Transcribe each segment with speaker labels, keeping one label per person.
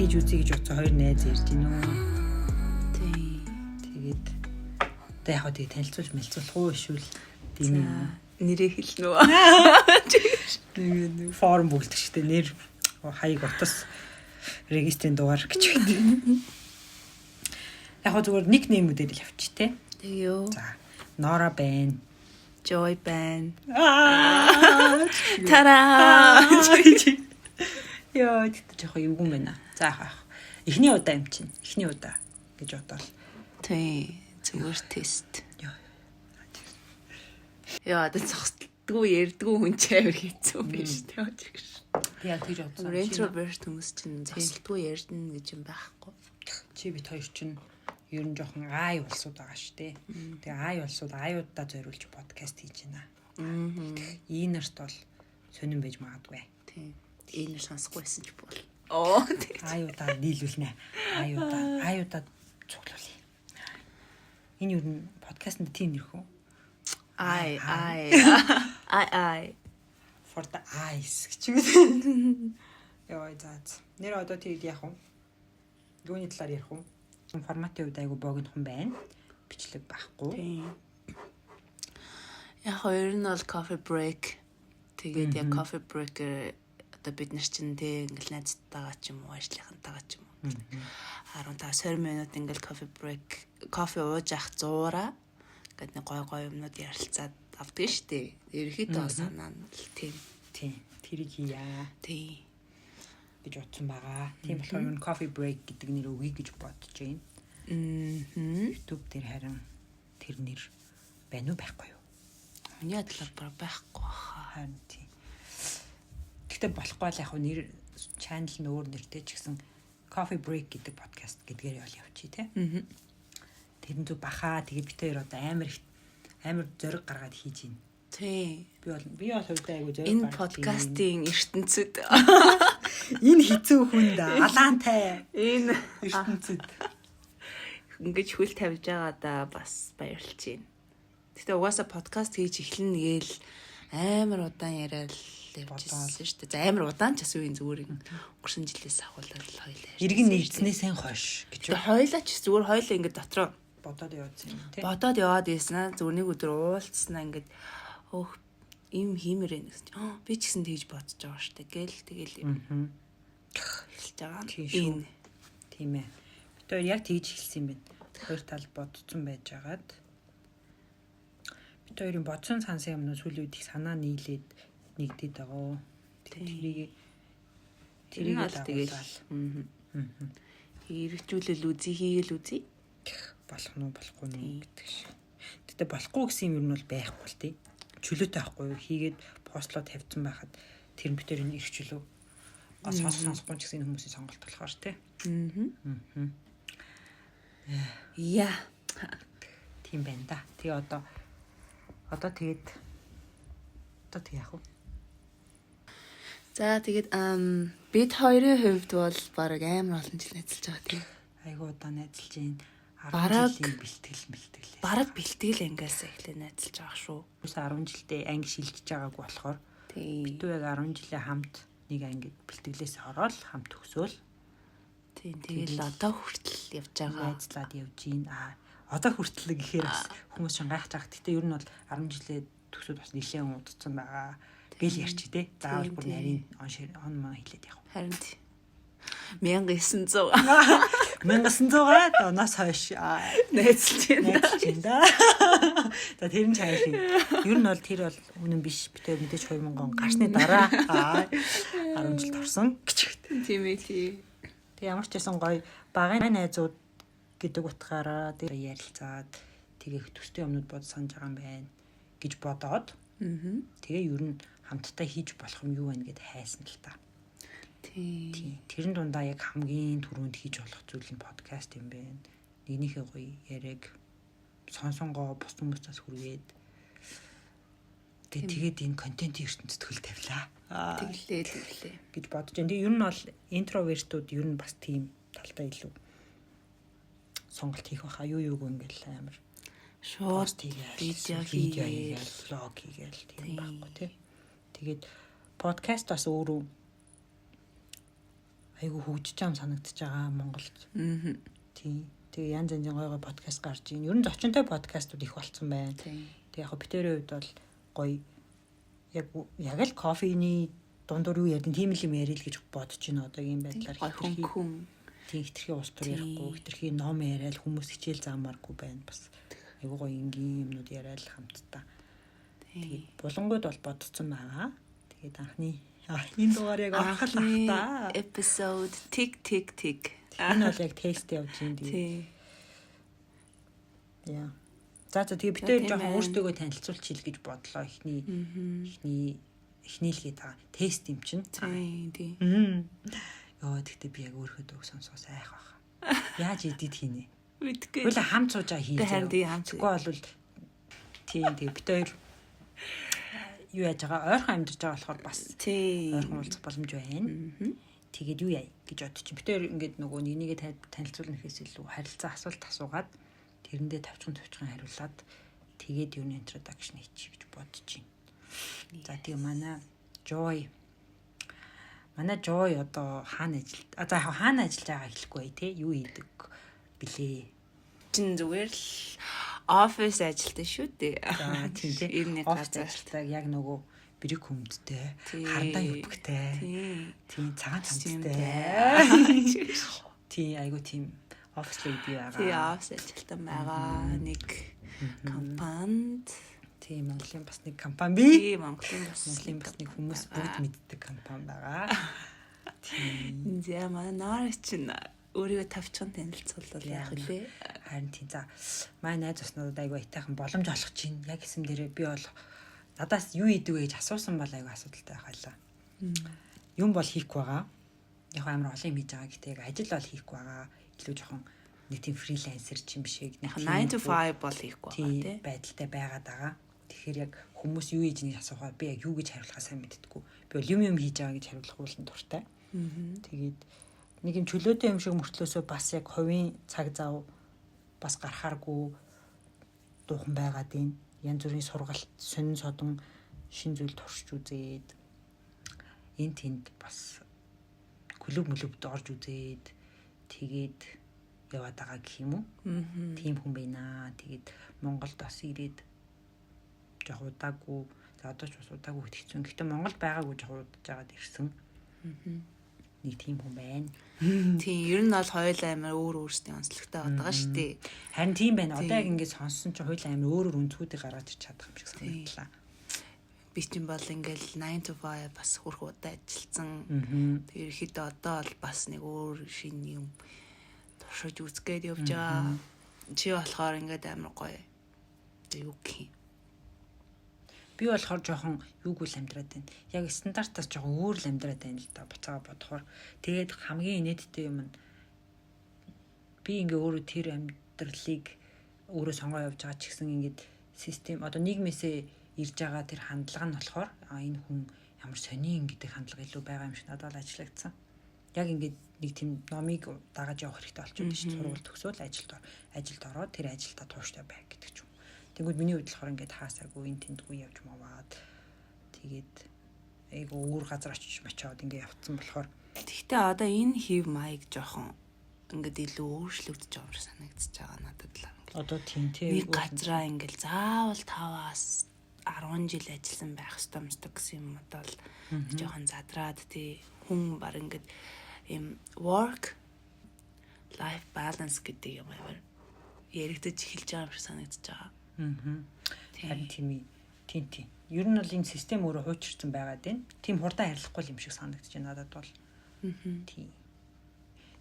Speaker 1: хийж үзье гэж бодсон хоёр найз ирж гинөө. Тэгээд одоо яг хөө танилцуулж мэлцүүлэх уу эсвэл дими
Speaker 2: нэрээ хэлнэ үү?
Speaker 1: нэг форм бүлдэгчтэй нэр хаяг утас регистрийн дугаар гэж байдаг. Яг хөө зүгээр никнеймүүдээр л явчих те.
Speaker 2: Тэё.
Speaker 1: За, Нора байна.
Speaker 2: Joy байна. Тара.
Speaker 1: Яа, тэгтээ жоох эвгүй байна. За яах. Эхний удаа юм чинь. Эхний удаа гэж бодвол.
Speaker 2: Тий, зүгээр тест.
Speaker 1: Яа,
Speaker 2: тэ зогсдгүй ярдгүй хүн ч амар хэцүү биш тий.
Speaker 1: Яг тэгж бодсон.
Speaker 2: Introvert хүмүүс чинь зогсдгүй ярдна гэж юм байхгүй.
Speaker 1: Чи бит хоёр чинь ер нь жоохон ай улсууд байгаа шүү дээ. Тэгээ ай улсууд аюудаа зориулж подкаст хийж байна. Энэ нарт бол сонирн байж магадгүй.
Speaker 2: Тийм. Энэ сонсохгүй байсан ч бол. Оо.
Speaker 1: Аюудаа нийлүүлнэ. Аюудаа цуглуулъя. Энэ ер нь подкастт тийм нэр хөө.
Speaker 2: I
Speaker 1: For the eyes гэж юм. Яа, заац. Нэр одоо тэгээд яах вэ? Юуны талаар ярих вэ? Форматын үед айгу богинох юм байна. Бичлэг байхгүй.
Speaker 2: Тийм. Яг хоёр нь бол coffee break. Тэгээд яг coffee break одоо бид нар чинь тэг ингээл найзтайгаа ч юм уу, ажлынхантайгаа ч юм уу. 15-20 минут ингээл coffee break, кофе ууж ах зуураа гэдэг нэг гой юмнууд ярилцаад авдаг штеп. Ерөнхийдөө санаа нь тийм.
Speaker 1: Тэрийг хийя.
Speaker 2: Тийм.
Speaker 1: гэж утсан байгаа. Тийм болохоор юу coffee break гэдэг нэр өгье гэж бодож байна. YouTube дээр харин тэр нэр байна уу байхгүй юу?
Speaker 2: Миний бодлоор байхгүй хаа.
Speaker 1: Харин тийм. Гэхдээ болохгүй л яг нэр channel нь өөр нэртэй ч гэсэн coffee break гэдэг подкаст гэдгээр явал явчих тий. Тэрэн зүг бахаа тэгээд бид хоёр одоо амар зориг гаргаад хийж байна.
Speaker 2: Тий.
Speaker 1: Би бол хувьдаа айгу зориг
Speaker 2: энэ подкастын ертөнцид
Speaker 1: энэ хэцүү хүнд алаантай
Speaker 2: энэ
Speaker 1: ертөнцид
Speaker 2: ингэж хүл тавьж байгаадаа бас баярлж байна. Гэтэ угаасаа подкаст хийж эхлэн гээл амар удаан яриад явжсэн шүү дээ. За амар удаан ч асуу энэ зүгээр өнгөрсөн жилээс ахуулаад хоёлаа.
Speaker 1: Иргэн нэгдснээсээ хойш гэж.
Speaker 2: Тэгээ хоёлаа ч зүгээр хоёлаа ингэ дотроо
Speaker 1: бодоод явуулсан юм тий.
Speaker 2: Бодоод яваад ийсэн зүгээр нэг өдөр уулцснаа ингэ өөх им хиймэр ээ гэсэн чинь би ч гэсэн тэгж бодож байгаа штэ гээл тэгэл хэлж байгаа. Тийм ээ. Тэр
Speaker 1: яг тэгж хэлсэн юм байна. Хоёр тал бодсон байж байгаад бид хоёрын бодсон сансан юмнууд сүүлийн үед их санаа нийлээд нэгдээд байгаа. Тэрийг
Speaker 2: тэгэл хэрэгжүүлэл үзье хийгээл үзье.
Speaker 1: Болох нь болохгүй нь гэдэг шиг. Тэгтээ болохгүй гэсэн юм нь бол байхгүй л тий. Чөлөөтэй байхгүй юу? Хийгээд постлоо тавьсан байхад тэр бид тэрийг ирчүүлв. Сонсохгүй ч гэсэн хүмүүсийн сонголт болохоор тий.
Speaker 2: Яа.
Speaker 1: Тийм байна да. Тэгээ одоо тэгээд яах вэ?
Speaker 2: За тэгээд бид хоёрын хувьд бол баг амар олон жил найзалж байгаа тийм.
Speaker 1: Айгуу удаа найзалж байна.
Speaker 2: Бараг
Speaker 1: бэлтгэл.
Speaker 2: Бараг бэлтгэл ангиас эхлээ найзалж байгаа шүү.
Speaker 1: 10 жилдээ анги шилжиж байгааг болохоор бид яг 10 жилийн хамт нэг ангид бэлтгэлээс ороод хамт төгсөөл.
Speaker 2: Тийм тэгэл одоо хүртэл явж байгаа.
Speaker 1: Найзлаад явж гин. Одоо хүртэл гэхээр бас хүмүүс ч гайхаж байгаа. Гэтэ ер нь бол 10 жилээ төгсөөд бас нэлээд удацсан байгаа. Гэл ярьчих тий. Заавал бүр нарийн он маа хэлээд явах.
Speaker 2: Харин 1900
Speaker 1: оноос хойш
Speaker 2: найзалж
Speaker 1: байна. За тэр нь чаяа шиг. Ер нь бол тэр бол үнэн биш. Битээ мэдээж 2000 он гарсны дараа 10 жил орсон гэж.
Speaker 2: Тийм ээ тий.
Speaker 1: Тэг ямар ч байсан гоё багын найзууд гэдэг утгаараа тэр ярилцаад тэгээ төстэй юмнууд бод санаж байгаа юм байна гэж бодоод. Тэгээ ер нь хамтдаа хийж болох юм юу байна гэд хайсан л та. Тийм. Тэрэн дундаа яг хамгийн түрүүнд хийж болох зүйл нь подкаст юм байна. Нэгнийхээ гоё яриаг сонсонгоо бус хүмүүстээс хүргээд тэгээд энэ контентын ертөнцид хөл тавилаа.
Speaker 2: Тэглээ
Speaker 1: гэж бодож байна. Тэгээ ер нь бол интровертууд ер нь бас тийм талтай илүү сонголт хийх байхаа юу ингээл амар
Speaker 2: шууд
Speaker 1: видео хийгээл влог хийгээл тийм байхгүй тий. Тэгээд подкаст бас өөрөө айгүй хөгжиж байгаа юм санагдаж байгаа Монголд. Тийм. Тэгээ янз янзын гоё подкаст гарч ийн. Ер нь зочинтой подкастууд их болцсон байна. Тэгээ яг битэрийн хувьд бол гоё яг л кофений дундуур юу ярьдэн тийм юм ярил гэж бодож байна одоогийн байдлаар хитрхи ус төр ярихгүй хитрхи ном яриад хүмүүс хичээл заамааргүй байна бас айгуу гоё ингийн юмнууд яриад хамтдаа тэгээд булангууд бол бодсон байгаа тэгээд анхны энэ дугаар яг анхал та
Speaker 2: episode tick
Speaker 1: энэ бол яг тест явж байна тэгээд яа за тэгээ бид хоёр жоохон өөртөө танилцуулж хэл гэж бодлоо эхний л гээд байгаа тест юм чинь.
Speaker 2: Тийм.
Speaker 1: Яа тэгтээ би яг өөрөө дөг сонсоо сайх баха. Яаж эдит хийнэ?
Speaker 2: Мэдгүй.
Speaker 1: Хөөе хамт сууж байгаа хийж.
Speaker 2: Харин тийм хамт.
Speaker 1: Тэггүй бол тийм бид хоёр юу яаж байгаа ойрхон амьдарч байгаа болохоор бас ойрхон уулзах боломж байна. Тэгээд юу яа гэж бодчих чи бид хоёр ингээд нөгөө нэгнийгээ танилцуулна гэхээс илүү харилцаа асуулт асуугаад тэрэндээ тавчхан хариулаад тэгээд юу н introduction хийчих гэж бодож байна. За тийм манай Joy одоо хаана ажилладаг? За яг хаана ажиллаж байгаа хэлэхгүй тий юу хийдэг блээ.
Speaker 2: Чин зүгээр л офис ажилтаа шүү дээ.
Speaker 1: За тийм тий.
Speaker 2: Энэ нэг
Speaker 1: газар ажилтдаг яг нөгөө бэрэг хүмдтэй, хардаа юбгтэй. Тийм цагаан цамцтай. Тийм айгу тийм офис леди байгаа.
Speaker 2: Тийм офис ажилтан байгаа. Нэг компанид
Speaker 1: тийм Монголын бас нэг компани бий.
Speaker 2: Тийм Монголын бас
Speaker 1: нэг хүмүүс бүгд мэддэг компани байгаа.
Speaker 2: Тийм. За манай Нора чинь өөрийгөө тавчхан танилцуулбал яах вэ?
Speaker 1: Харин тийм за манай найз оснуудад айгүй айтайхан боломж олгож чинь яг хэсэм дээрээ би бол надаас юу идэв гэж асуусан бол айгүй асуудалтай байхалаа. Юм бол хийхгүй байгаа. Яг амар олон юм хийж байгаа гэхдээ яг ажил бол хийхгүй байгаа. Илүү жоохон нэг тийм фрилансер ч юм шиг
Speaker 2: нэг 9 to 5 бол хийхгүй байгаа
Speaker 1: тийм байдалтай байгаад байгаа. Тэгэхээр яг хүмүүс юу хийж нэг асуухаар би яг юу гэж хариулахаа сайн мэддэггүй. Би бол юм хийж байгаа гэж хариулах уулын дуртай. Тэгээд нэг юм чөлөөтэй юм шиг мөртлөөсөө бас яг хувийн цаг зав бас гарахааргүй дуухан байгаад байна. Янз бүрийн сургалт, сонин содон шин зүйл туршиж үзээд энэ тэнд бас клуб мөлөвд орж үзээд тэгээд яваад байгаа гэх юм уу? Тийм хүн байна. Тэгээд Монголд бас ирээд жоо удаагүй за одоо ч бас удаагүй хэвчсэн. Гэхдээ Монголд байгаагүй жоо удаж жагаад ирсэн. Нэг тийм хүн байна.
Speaker 2: Тийм ер нь бол хоёул амар өөр өөрсдийн онцлогтой байгаа шүү дээ.
Speaker 1: Харин тийм байна. Одоо яг ингэж сонссон чинь хоёул амар өөр үнцгүүдийг гаргаж ирч чадах юм шиг санагдлаа.
Speaker 2: Би чинь бол ингээл 9 to 5 бас хөрх удаа ажилласан. Тэр ихэд одоо бол бас нэг өөр шин юм туршиж үзгээд явж байгаа. Чи болохоор ингээд амар гоё. Юу гэх юм.
Speaker 1: Би болохоор жоохон юугүй л амьдраад байна. Яг стандартаас жоохон өөр л амьдраад байна л да. Буцаага бодохоор. Тэгээд хамгийн инээдтэй юм нь би ингээ өөрөө тэр амьдралыг өөрөө сонгоо явж байгаа ч гэсэн ингээд систем одоо нийгмээсээ ирж байгаа тэр хандлага нь болохоор энэ хүн ямар сонин гэдэг хандлага илүү байгаа юм шиг надад ажиллагдсан. Яг ингээд нэг тийм номыг дагаж явах хэрэгтэй болчиход шүү дээ. Сургууль төгсөөл ажилд ороод тэр ажилдаа тууштай байх гэдэг ч юм. Тэгвэл миний хувьд болохоор ингээд хаасаагүй энэ тэндгүй явж маваад тэгээд айгу өөр газар очиж мачаад ингээд явцсан болохоор
Speaker 2: тэгтээ одоо энэ хев маяг жоохон ингээд илүү өөрчлөгдөж байгаа юм санагдчихж байгаа надад л.
Speaker 1: Одоо тийм
Speaker 2: нэг газараа ингээд заавал 5-аас 10 жил ажилласан байх ёстой гэсэн юм одоо л жоохон задраад тий хүн баг ингээд юм work life balance гэдэг юм амар яригдаж эхэлж байгаа юм шиг санагдчихж байгаа.
Speaker 1: Харин тийм. Ер нь бол энэ систем өөрөө хуучирсан байгаад байна. Тийм хурдан харилцахгүй юм шиг санагдаж байна надад бол. Тийм.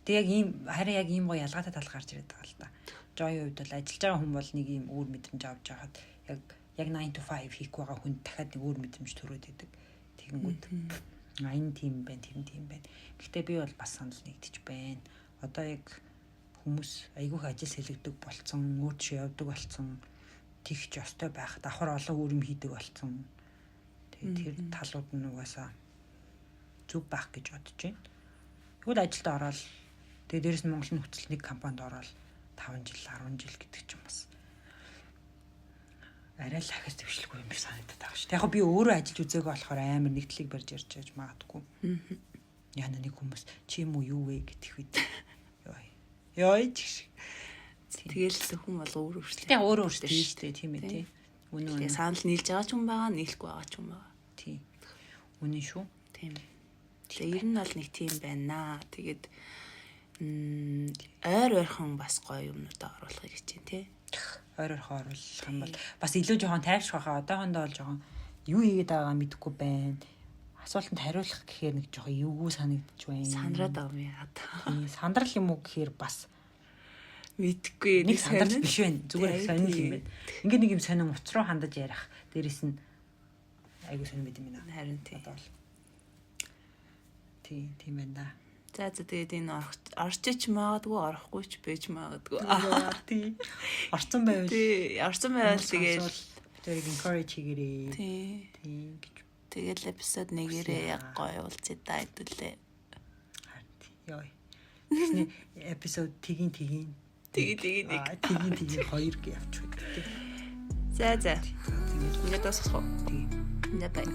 Speaker 1: Тэг яг ийм харин яг ийм гоё ялгаатай тал гарч ирээд байгаа л да. Joy хувьд бол ажиллаж байгаа хүн бол нэг ийм өөр мэдрэмж авч байгаад яг 9 to 5 хийх байгаа хүн дахиад нэг өөр мэдрэмж төрөөд идэг. Тэгэнгүүт энэ тийм байна, тийм байна. Гэхдээ би бол бас санал нэгдэж байна. Одоо яг хүмүүс айгүйх ажил сэлэгдэг болцсон, өөрчөө явдаг болцсон, тэгч ёстой байх, давхар олон өөр юм хийдэг болцсон. Тэгээд тэр талууд нь угаасаа зүг байх гэж бодож байна. Тэгвэл ажилд ороод тэгээд дээрэс нь Монголын нөхцөл нэг компанид ороод 5 жил, 10 жил гэдэг ч юм бас арай л ахаас төвшлгүй юм шиг санагдаад байгаа шүү. Яг би өөрөө ажиллаж үзээгүй болохоор амар нэгдлийг барьж ярьж магадгүй. Яна нэг хүмүүс чи юм уу юу вэ гэдэг үед. Ёй чиг.
Speaker 2: Тэгэл хүн бол өөр өөрчлөлт.
Speaker 1: Тэ өөр өөрчлөлт шүү дээ тийм ээ тий.
Speaker 2: Үнэн. Санал нийлж байгаа ч юм байгаа, нийлэхгүй байгаа ч юм байгаа.
Speaker 1: Тий. Үнэн шүү.
Speaker 2: Тийм. Тэгээ ер нь бол нэг тийм байна. Тэгээд ойр ойрхон бас гоё юмнуудаа оруулахыг хичээн тий.
Speaker 1: Ойр ойрхон оруулах юм бол бас илүү жоохон тайвшрах хаа. Одоохондоо бол жоохон юу хийгээд байгаагаа мэдэхгүй байна. Асуултанд хариулах гэхээр нэг жоохон эвгүй санагдчих байна.
Speaker 2: Сандраад байгаа юм яа.
Speaker 1: Сандрал юм уу гэхээр бас
Speaker 2: мэдхгүй
Speaker 1: нэг сандрал биш байна. Зүгээр сонирхол юм байна. Ингээд нэг юм сонин уц руу хандаж ярих. Дээрэс нь айгуу сонир мэд юм байна.
Speaker 2: Харин тий.
Speaker 1: Тийм байна да.
Speaker 2: За тэгээд энэ орчиж магадгүй орохгүй ч байж магадгүй.
Speaker 1: Тий. Орцсон байвал.
Speaker 2: Тий. Орцсон байвал тэгээд
Speaker 1: тэрийг encourage хийгэрээ.
Speaker 2: Тий.
Speaker 1: Гэж.
Speaker 2: Тэгэл эпизод нэгээрээ яг гоё уулзъя да хэдүүлээ.
Speaker 1: Яа. Тэсний эпизод тгийн хоёр гээ авчих.
Speaker 2: За. Ингээд дуусгах уу?
Speaker 1: Тий.
Speaker 2: Бай.